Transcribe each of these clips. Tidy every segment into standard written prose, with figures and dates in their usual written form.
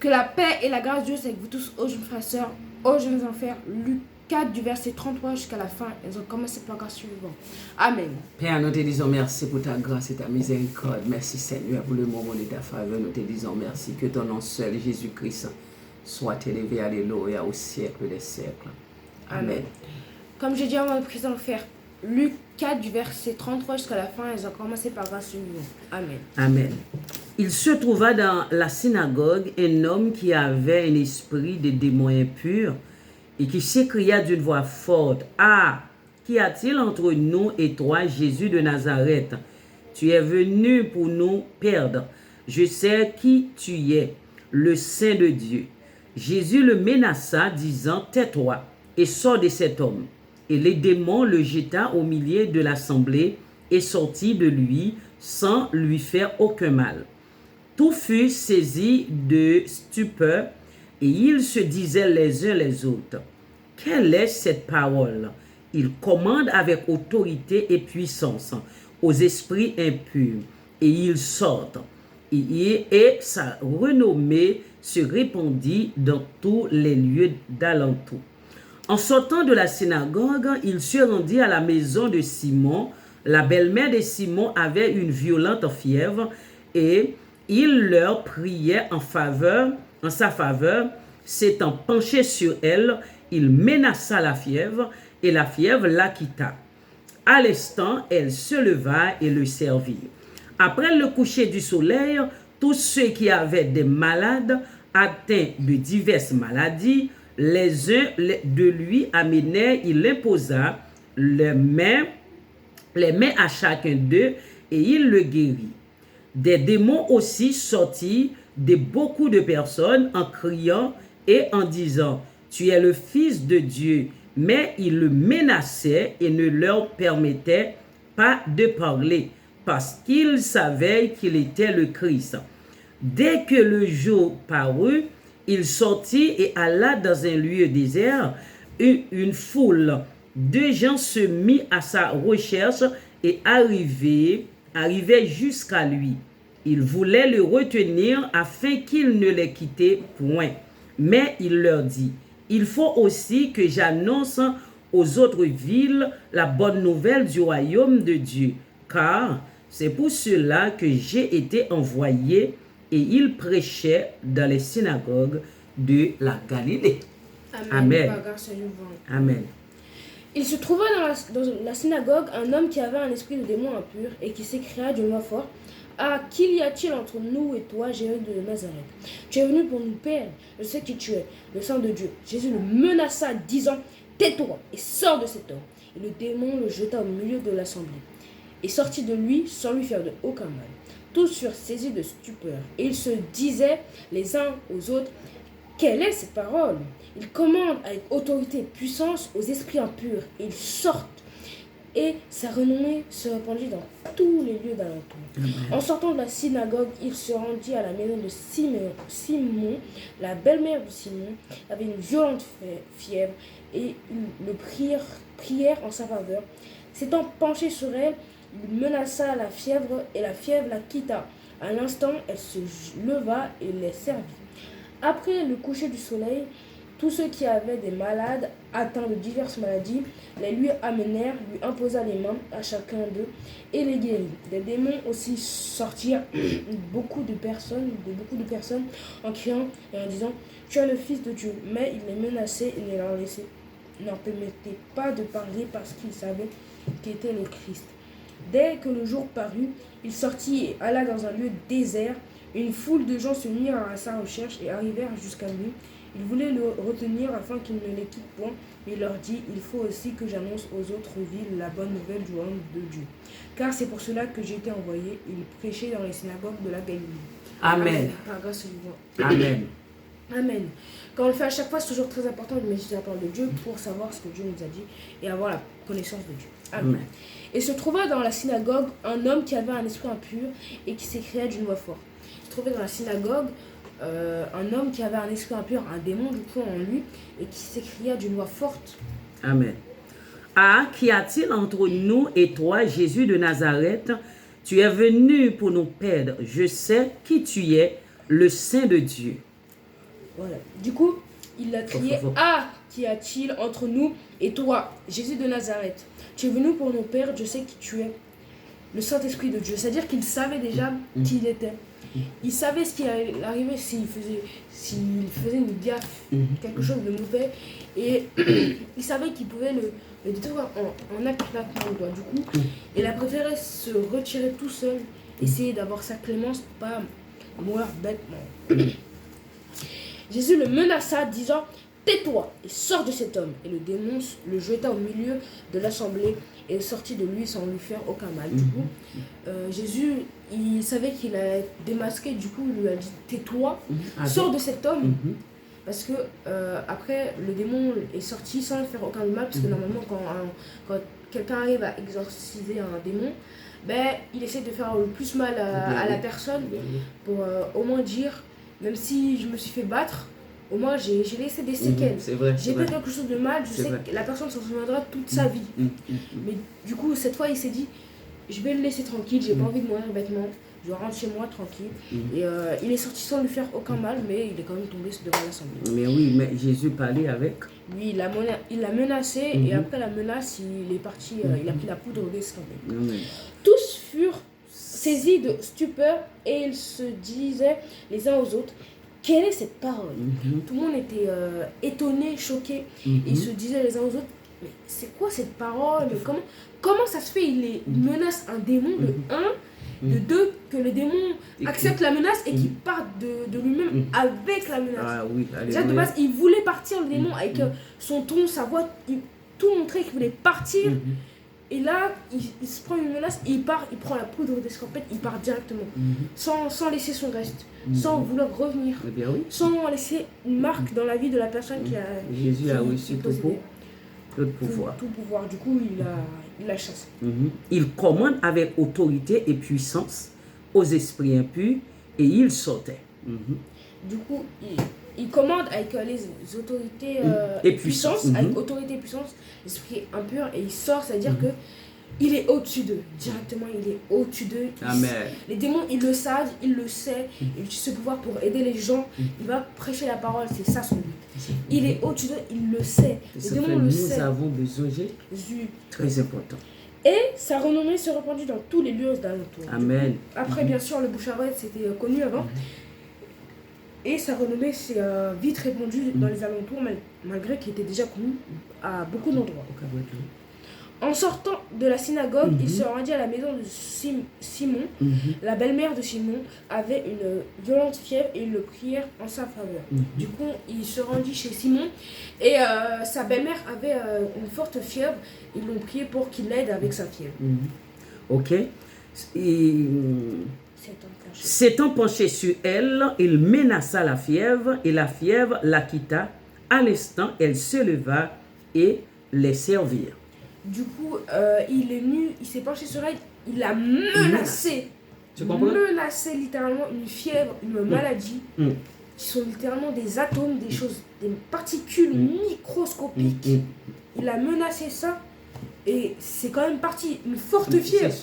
Que la paix et la grâce de Dieu soient avec vous tous, ô jeunes frères et sœurs, ô jeunes enfers. Luc 4 du verset 33 jusqu'à la fin. Elles ont commencé par grâce suivante. Amen. Père, nous te disons merci pour ta grâce et ta miséricorde. Merci Seigneur pour le moment de ta faveur. Nous te disons merci que ton nom seul, Jésus-Christ, soit élevé, alléluia, au siècle des siècles. Amen. Comme j'ai dit avant le président faire Luc 4 du verset 33 jusqu'à la fin, elles ont commencé par grâce suivante. Amen. Amen. Il se trouva dans la synagogue un homme qui avait un esprit de démon impur et qui s'écria d'une voix forte, « Ah, qu'y a-t-il entre nous et toi, Jésus de Nazareth? Tu es venu pour nous perdre. Je sais qui tu es, le Saint de Dieu. » Jésus le menaça, disant, « Tais-toi et sors de cet homme. » Et les démons le jeta au milieu de l'assemblée et sortit de lui sans lui faire aucun mal. Tout fut saisi de stupeur et ils se disaient les uns les autres, « Quelle est cette parole? Il commande avec autorité et puissance aux esprits impurs et ils sortent. » Et sa renommée se répandit dans tous les lieux d'alentour. En sortant de la synagogue, il se rendit à la maison de Simon. La belle-mère de Simon avait une violente fièvre et il leur priait en sa faveur. S'étant penché sur elle, il menaça la fièvre et la fièvre la quitta. À l'instant, elle se leva et le servit. Après le coucher du soleil, tous ceux qui avaient des malades atteints de diverses maladies, les uns de lui amenèrent, il imposa les mains à chacun d'eux et il le guérit. Des démons aussi sortirent de beaucoup de personnes en criant et en disant, « Tu es le Fils de Dieu. » Mais il le menaçait et ne leur permettait pas de parler parce qu'ils savaient qu'il était le Christ. Dès que le jour parut, il sortit et alla dans un lieu désert. Une foule de gens se mit à sa recherche et arrivaient jusqu'à lui. Ils voulaient le retenir afin qu'il ne les quittait point. Mais il leur dit, « Il faut aussi que j'annonce aux autres villes la bonne nouvelle du royaume de Dieu, car c'est pour cela que j'ai été envoyé. » Et il prêchait dans les synagogues de la Galilée. Amen. Amen. Il se trouva dans la synagogue un homme qui avait un esprit de démon impur et qui s'écria d'une voix forte, « Ah, qu'il y a-t-il entre nous et toi, Jésus de Nazareth? Tu es venu pour nous perdre. Je sais qui tu es, le Saint de Dieu. » Jésus le menaça, disant, « Tais-toi et sors de cet homme. » Et le démon le jeta au milieu de l'assemblée et sortit de lui sans lui faire de aucun mal. Tous furent saisis de stupeur et ils se disaient les uns aux autres, « Quelle est cette parole? Il commande avec autorité et puissance aux esprits impurs et ils sortent. » Et sa renommée se répandit dans tous les lieux d'alentour. En sortant de la synagogue, il se rendit à la maison de Simon. La belle-mère de Simon avait une violente fièvre et ils le prièrent en sa faveur. S'étant penché sur elle, il menaça la fièvre et la fièvre la quitta. À l'instant, elle se leva et les servit. Après le coucher du soleil, tous ceux qui avaient des malades atteints de diverses maladies les lui amenèrent, lui imposa les mains à chacun d'eux et les guérit. Des démons aussi sortirent de beaucoup de personnes en criant et en disant, « Tu es le Fils de Dieu. » Mais il les menaçait et ne leur permettait pas de parler parce qu'ils savaient qu'il était le Christ. Dès que le jour parut, il sortit et alla dans un lieu désert. Une foule de gens se mirent à sa recherche et arrivèrent jusqu'à lui. Ils voulaient le retenir afin qu'il ne les quitte point, mais il leur dit, « Il faut aussi que j'annonce aux autres villes la bonne nouvelle du royaume de Dieu. Car c'est pour cela que j'ai été envoyé. » Il prêchait dans les synagogues de la Galilée. Amen. Par grâce au Dieu. Amen. Amen. Quand on le fait à chaque fois, c'est toujours très important de méditer la parole de Dieu pour savoir ce que Dieu nous a dit et avoir la connaissance de Dieu. Amen. Et se trouva dans la synagogue un homme qui avait un esprit impur et qui s'écria d'une voix forte. Il se trouvait dans la synagogue un homme qui avait un esprit impur, un démon du coup en lui, et qui s'écria d'une voix forte. Amen. Ah, qu'y a-t-il entre nous et toi, Jésus de Nazareth? Tu es venu pour nous perdre. Je sais qui tu es, le Saint de Dieu. Voilà. Du coup, il a crié, ah, qu'y a-t-il entre nous et toi, Jésus de Nazareth? Tu es venu pour nous perdre, je sais qui tu es. Le Saint-Esprit de Dieu. C'est-à-dire qu'il savait déjà qui il était. Il savait ce qui allait arriver s'il faisait une gaffe, quelque chose de mauvais. Et il savait qu'il pouvait le détruire en un claquement de doigts. Du coup, il a préféré se retirer tout seul, essayer d'avoir sa clémence pour pas mourir bêtement. Jésus le menaça, disant, tais-toi et sors de cet homme. Et le démon le jeta au milieu de l'assemblée et sortit de lui sans lui faire aucun mal. Du coup, Jésus, il savait qu'il allait être démasqué. Du coup, il lui a dit, tais-toi, sors de cet homme. Parce que après, le démon est sorti sans lui faire aucun mal. Parce que normalement, quand quelqu'un arrive à exorciser un démon, ben, il essaie de faire le plus mal à la personne pour au moins dire, même si je me suis fait battre, au moins j'ai laissé des séquelles. J'ai fait quelque chose de mal, je sais que la personne s'en souviendra toute sa vie. Mais du coup, cette fois, il s'est dit, je vais le laisser tranquille, j'ai pas envie de mourir bêtement, je rentre chez moi tranquille. Et il est sorti sans lui faire aucun mal, mais il est quand même tombé devant l'assemblée. Mais oui, mais Jésus parlait avec. Oui, il l'a menacé, et après la menace, il est parti, il a pris la poudre d'escampette. Tous furent saisis de stupeur et ils se disaient les uns aux autres, quelle est cette parole? Tout le monde était étonné, choqué. Ils se disaient les uns aux autres, mais c'est quoi cette parole? Comment ça se fait? Il menace un démon de 1, de 2, que le démon accepte la menace et qu'il parte de lui-même avec la menace. Ah oui, déjà de base, il voulait partir, le démon, avec son ton, sa voix, tout montrait qu'il voulait partir. Et là, il se prend une menace, et il part, il prend la poudre d'escampette, il part directement, sans laisser son reste, sans vouloir revenir, sans laisser une marque dans la vie de la personne qui a... Jésus a reçu tout pouvoir. Tout pouvoir, du coup, il la chasse. Il commande avec autorité et puissance aux esprits impurs, et il sortait. Du coup, il commande avec les autorités et puissance, avec autorité et puissance, l'esprit impur, et il sort, c'est-à-dire que il est au-dessus d'eux, directement il est au-dessus d'eux. Les démons, ils le savent, ils le savent, il utilise ce pouvoir pour aider les gens, il va prêcher la parole, c'est ça son but. Il est au-dessus d'eux, il le sait, les démons le savent. Nous avons besoin, très important. Et sa renommée se répandit dans tous les lieux d'alentour. Amen. Après, bien sûr, le bouche à oreille, c'était connu avant. Et sa renommée s'est vite répandue dans les alentours, malgré qu'il était déjà connu à beaucoup d'endroits. En sortant de la synagogue, il se rendit à la maison de Simon. La belle-mère de Simon avait une violente fièvre et ils le prièrent en sa faveur. Du coup, il se rendit chez Simon et sa belle-mère avait une forte fièvre. Ils l'ont prié pour qu'il l'aide avec sa fièvre. Ok. S'étant penché sur elle, il menaça la fièvre et la fièvre la quitta. À l'instant, elle se leva et les servir. Du coup, il est venu, il s'est penché sur elle, il l'a menacé. Tu comprends? Menacé littéralement une fièvre, une maladie, qui sont littéralement des atomes, des choses, des particules microscopiques. Il a menacé ça. Et c'est quand même parti, une forte fièvre.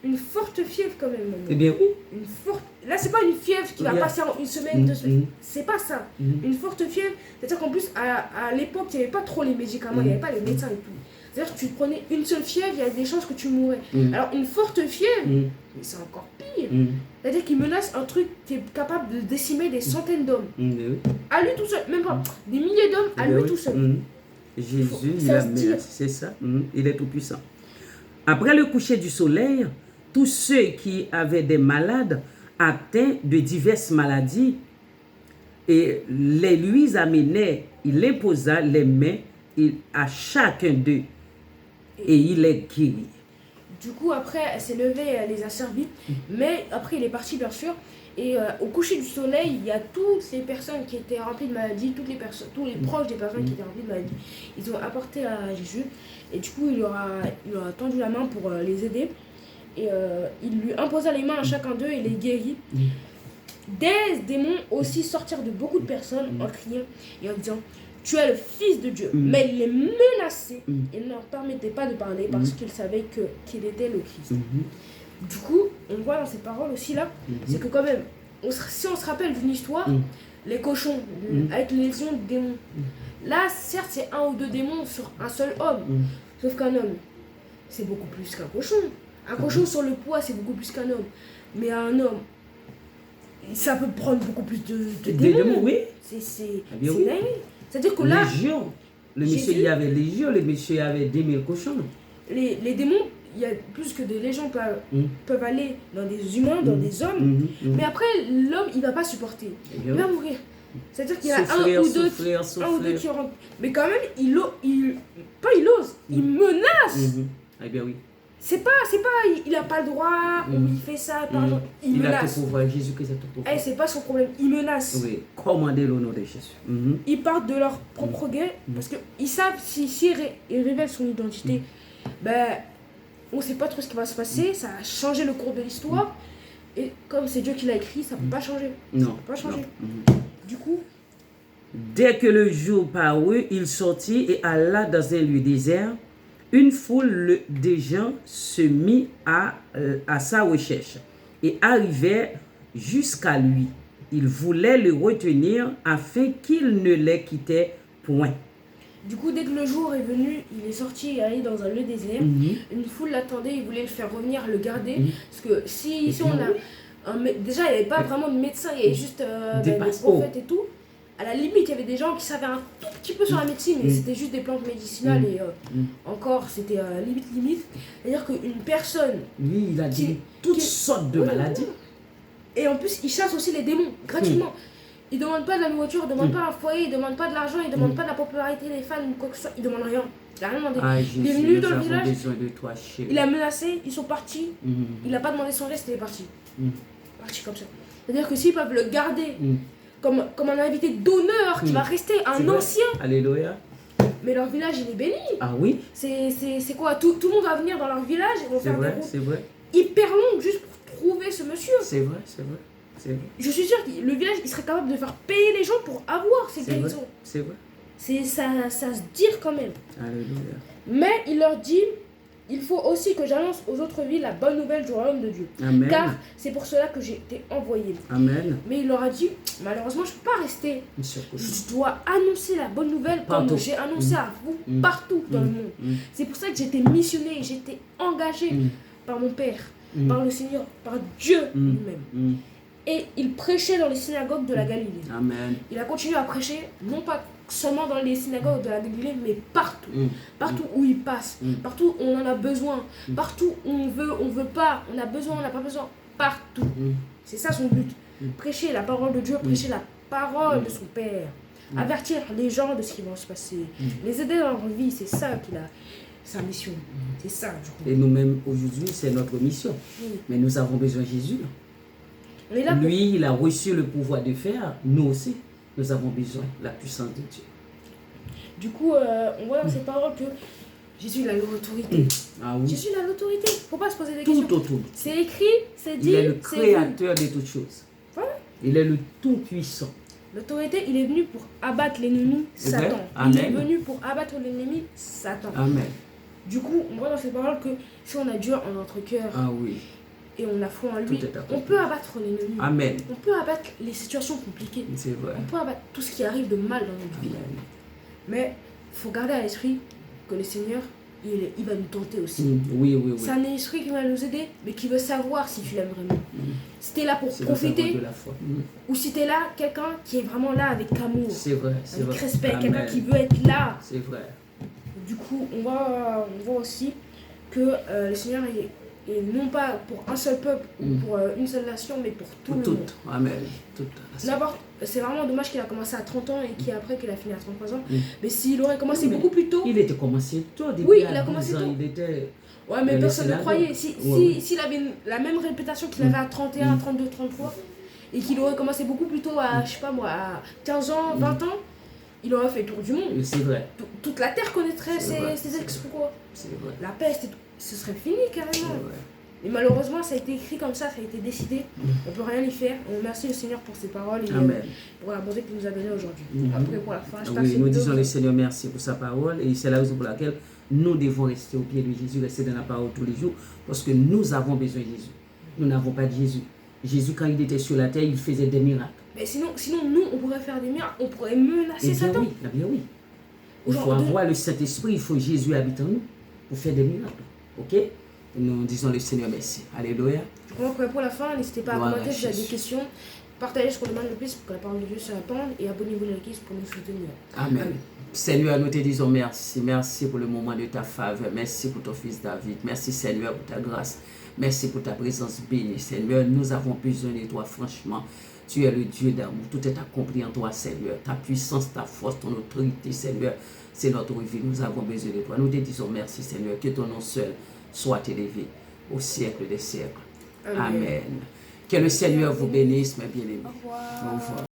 Une forte fièvre quand même. Eh bien oui. Une forte... Là, c'est pas une fièvre qui va passer en une semaine, 2 semaines. C'est pas ça. Une forte fièvre. C'est-à-dire qu'en plus, à l'époque, il n'y avait pas trop les médicaments, il n'y avait pas les médecins et tout. C'est-à-dire que tu prenais une seule fièvre, il y a des chances que tu mourrais. Alors, une forte fièvre, mais c'est encore pire. C'est-à-dire qu'il menace un truc qui est capable de décimer des centaines d'hommes. À lui tout seul, même pas. Des milliers d'hommes à lui tout seul. Jésus, il a menacé, c'est ça. Il est tout puissant. Après le coucher du soleil, tous ceux qui avaient des malades atteints de diverses maladies, et les lui amenaient, il imposa les mains à chacun d'eux, et il les guérit. Du coup, après, elle s'est levée, elle les a servis, mais après, il est parti, bien sûr. Et au coucher du soleil, il y a toutes ces personnes qui étaient remplies de maladies, tous les proches des personnes qui étaient remplies de maladies. Ils ont apporté à Jésus, et du coup, il leur a tendu la main pour les aider. Et il lui imposa les mains à chacun d'eux et les guérit. Des démons aussi sortirent de beaucoup de personnes en criant et en disant, tu es le Fils de Dieu. Mais il les menaçait et ne leur permettait pas de parler parce qu'ils savaient qu'il était le Christ. Du coup, on voit dans ces paroles aussi là, c'est que quand même, si on se rappelle d'une histoire, les cochons, avec les légions de démons. Là, certes, c'est 1 ou 2 démons sur un seul homme. Sauf qu'un homme, c'est beaucoup plus qu'un cochon. Un cochon sur le poids, c'est beaucoup plus qu'un homme. Mais un homme, ça peut prendre beaucoup plus de démons. Oui. C'est bien oui. dingue. C'est-à-dire que là, Légion. Le monsieur, il y avait légion, le monsieur il y avait 10 000 cochons. les démons, il y a plus que des légions peuvent aller dans des humains, dans des hommes. Mais après, l'homme, il va pas supporter. Il va mourir. C'est-à-dire qu'il y a un ou deux qui rentrent. Mais quand même, il ose, il menace. Eh bien oui. C'est pas, il a pas le droit, ou il fait ça, pardon. Il menace. A tout pouvoir, Jésus-Christ a tout pouvoir. C'est pas son problème, il menace. Oui, commandez le nom de Jésus. Ils partent de leur propre guet, parce qu'ils savent si ils révèlent son identité, ben, on sait pas trop ce qui va se passer, ça a changé le cours de l'histoire. Et comme c'est Dieu qui l'a écrit, ça peut pas changer. Non. Ça peut pas changer. Du coup, dès que le jour parut, il sortit et alla dans un lieu désert. Une foule de gens se mit à sa recherche et arrivèrent jusqu'à lui. Ils voulaient le retenir afin qu'il ne les quittait point. Du coup, dès que le jour est venu, il est sorti et allé dans un lieu désert. Une foule l'attendait, il voulait le faire revenir, le garder. Parce que si on a déjà, il n'y avait pas vraiment de médecin, il y avait juste des prophètes et tout. À la limite, il y avait des gens qui savaient un tout petit peu sur la médecine, mais c'était juste des plantes médicinales et encore, c'était limite. C'est-à-dire qu'une personne... Lui, il a dit toutes sortes de maladies. Et en plus, il chasse aussi les démons, gratuitement. Il ne demande pas de la nourriture, il ne demande pas un foyer, il ne demande pas de l'argent, il ne demande pas de la popularité des fans ou quoi que ce soit, il ne demande rien. Il n'a rien demandé. Il est venu dans le village, il a menacé, ils sont partis, il n'a pas demandé son geste, il est parti. Parti comme ça. C'est-à-dire que s'ils peuvent le garder comme un invité d'honneur qui va rester un ancien. Alléluia. Mais leur village, il est béni. Ah oui. C'est quoi, tout le monde va venir dans leur village et vont faire des routes hyper longues juste pour trouver ce monsieur. C'est vrai. Je suis sûre que le village, il serait capable de faire payer les gens pour avoir ces guérisons. C'est vrai. C'est ça se dire quand même. Alléluia. Mais il leur dit, il faut aussi que j'annonce aux autres villes la bonne nouvelle du royaume de Dieu. Amen. Car c'est pour cela que j'ai été envoyé. Amen. Mais il leur a dit, malheureusement, je ne peux pas rester. Je dois annoncer la bonne nouvelle comme j'ai annoncé à vous partout dans le monde. C'est pour ça que j'ai été missionné, j'ai été engagé par mon Père, par le Seigneur, par Dieu lui-même. Et il prêchait dans les synagogues de la Galilée. Amen. Il a continué à prêcher, non pas seulement dans les synagogues de la Galilée, mais partout. Partout où il passe, partout où on en a besoin, partout où on veut pas, on a besoin, on n'a pas besoin, partout. C'est ça son but. Prêcher la parole de Dieu, prêcher la parole de son Père. Avertir les gens de ce qui va se passer. Les aider dans leur vie, c'est ça qu'il a. Sa mission. C'est ça, du coup. Et nous-mêmes, aujourd'hui, c'est notre mission. Mais nous avons besoin de Jésus. Lui, il a reçu le pouvoir de faire. Nous aussi, nous avons besoin de la puissance de Dieu. Du coup, on voit dans ces paroles que Jésus il a l'autorité. Ah oui. Jésus il a l'autorité. Il ne faut pas se poser des questions. Tout autour. C'est écrit, c'est dit. Il est le créateur de toutes choses. Voilà. Il est le tout-puissant. L'autorité, il est venu pour abattre l'ennemi Satan. Amen. Il est venu pour abattre l'ennemi Satan. Amen. Du coup, on voit dans ces paroles que si on a Dieu en notre cœur, ah oui, et on a foi en lui, on peut abattre l'ennemi. Amen. On peut abattre les situations compliquées. C'est vrai. On peut abattre tout ce qui arrive de mal dans notre vie. Mais il faut garder à l'esprit que le Seigneur, il va nous tenter aussi. Oui. C'est un esprit qui va nous aider, mais qui veut savoir si tu l'aimes vraiment. Si tu es là pour profiter, de la foi. ou si tu es là, quelqu'un qui est vraiment là avec amour, avec respect, quelqu'un qui veut être là. C'est vrai. Du coup, on voit aussi que le Seigneur est non pas pour un seul peuple ou pour une seule nation, mais pour tout le monde. Amen. C'est vraiment dommage qu'il a commencé à 30 ans et qu'après qu'il a fini à 33 ans. Mais s'il aurait commencé beaucoup plus tôt... Il était commencé tôt. Oui, il a commencé tôt. Il était... Ouais, mais personne ne croyait. S'il avait la même réputation qu'il avait à 31, 32, 33, et qu'il aurait commencé beaucoup plus tôt à, je sais pas moi, à 15 ans, 20 ans, il aurait fait le tour du monde. C'est vrai. Toute la terre connaîtrait ses exploits. C'est vrai. La peste, ce serait fini carrément. Et malheureusement, ça a été écrit comme ça a été décidé. On ne peut rien y faire. On remercie le Seigneur pour ses paroles et pour la bonté qu'il nous a donnée aujourd'hui. Après, pour la fin, nous disons le Seigneur merci pour sa parole et c'est la raison pour laquelle nous devons rester au pied de Jésus, rester dans la parole tous les jours parce que nous avons besoin de Jésus. Nous n'avons pas de Jésus. Jésus, quand il était sur la terre, il faisait des miracles. Mais sinon, nous, on pourrait faire des miracles, on pourrait menacer Satan. Oui, bien oui. Il Genre faut avoir le Saint-Esprit, il faut Jésus habite en nous pour faire des miracles. Ok? Nous disons le Seigneur merci. Alléluia. On va pour la fin, n'hésitez pas à Gloire commenter à si vous avez des Jésus. questions. Partagez ce qu'on demande le plus pour que la parole de Dieu se répande et abonnez-vous à l'église pour nous soutenir. Amen. Seigneur, nous te disons merci. Merci pour le moment de ta faveur. Merci pour ton fils David. Merci Seigneur pour ta grâce. Merci pour ta présence bénie. Seigneur, nous avons besoin de toi, franchement. Tu es le Dieu d'amour. Tout est accompli en toi, Seigneur. Ta puissance, ta force, ton autorité, Seigneur, c'est notre vie. Nous avons besoin de toi. Nous te disons merci, Seigneur. Que ton nom seul soit élevé au siècle des siècles. Amen. Que le Seigneur vous bénisse, mes bien-aimés. Au revoir. Au revoir.